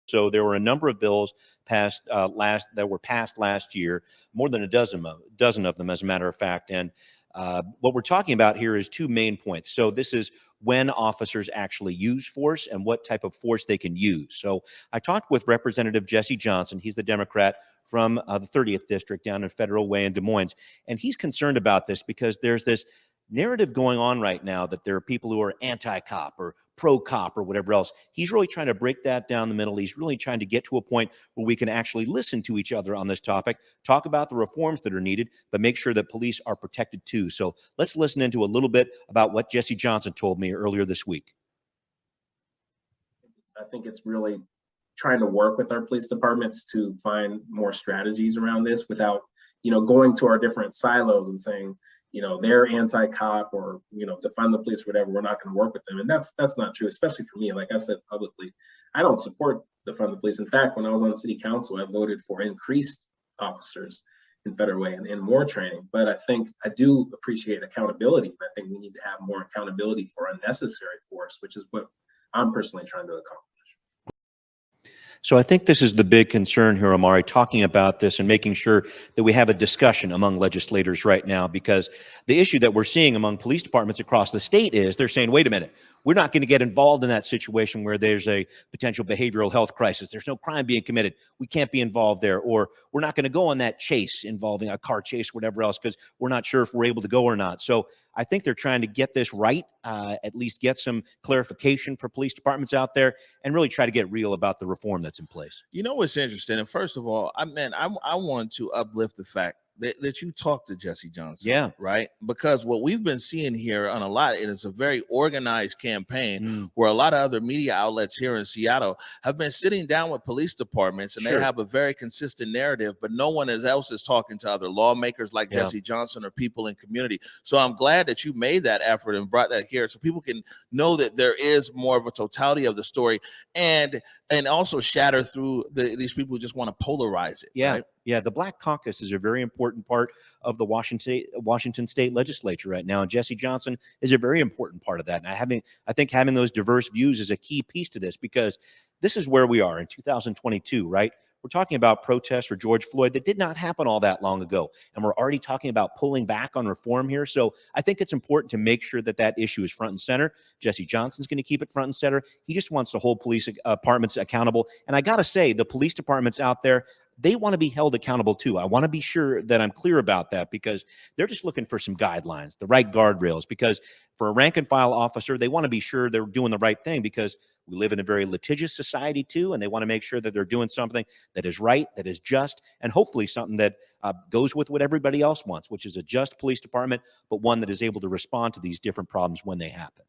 So there were a number of bills passed that were passed last year, more than a dozen of them, as a matter of fact. And what we're talking about here is two main points. So this is when officers actually use force and what type of force they can use. So I talked with Representative Jesse Johnson. He's the Democrat from the 30th District down in Federal Way in Des Moines. And he's concerned about this because there's this narrative going on right now that there are people who are anti-cop or pro-cop or whatever else. He's really trying to break that down the middle. He's really trying to get to a point where we can actually listen to each other on this topic, talk about the reforms that are needed, but make sure that police are protected too. So let's listen into a little bit about what Jesse Johnson told me earlier this week. I think it's really trying to work with our police departments to find more strategies around this without, going to our different silos and saying, they're anti-cop or, to fund the police, whatever, we're not going to work with them. And that's not true, especially for me. Like I've said publicly, I don't support defund the police. In fact, when I was on city council, I voted for increased officers in Federal Way and more training. But I think I do appreciate accountability. I think we need to have more accountability for unnecessary force, which is what I'm personally trying to accomplish. So I think this is the big concern here, Omari, talking about this and making sure that we have a discussion among legislators right now, because the issue that we're seeing among police departments across the state is they're saying, wait a minute, we're not going to get involved in that situation where there's a potential behavioral health crisis. There's no crime being committed. We can't be involved there. Or we're not going to go on that chase involving a car chase, whatever else, because we're not sure if we're able to go or not. So I think they're trying to get this right, at least get some clarification for police departments out there and really try to get real about the reform that's in place. You know what's interesting? And first of all, I want to uplift the fact that you talked to Jesse Johnson. Yeah. Right? Because what we've been seeing here on a lot, and it's a very organized campaign where a lot of other media outlets here in Seattle have been sitting down with police departments and they have a very consistent narrative, but no one else is talking to other lawmakers like Jesse Johnson or people in community. So I'm glad that you made that effort and brought that here so people can know that there is more of a totality of the story and also shatter through these people who just want to polarize it. Yeah. Right? Yeah, the Black Caucus is a very important part of the Washington State Legislature right now, and Jesse Johnson is a very important part of that. And I think having those diverse views is a key piece to this, because this is where we are in 2022, right? We're talking about protests for George Floyd that did not happen all that long ago, and we're already talking about pulling back on reform here. So I think it's important to make sure that that issue is front and center. Jesse Johnson's going to keep it front and center. He just wants to hold police departments accountable. And I got to say, the police departments out there, they want to be held accountable too. I want to be sure that I'm clear about that, because they're just looking for some guidelines, the right guardrails, because for a rank and file officer, they want to be sure they're doing the right thing, because we live in a very litigious society too, and they want to make sure that they're doing something that is right, that is just, and hopefully something that goes with what everybody else wants, which is a just police department, but one that is able to respond to these different problems when they happen.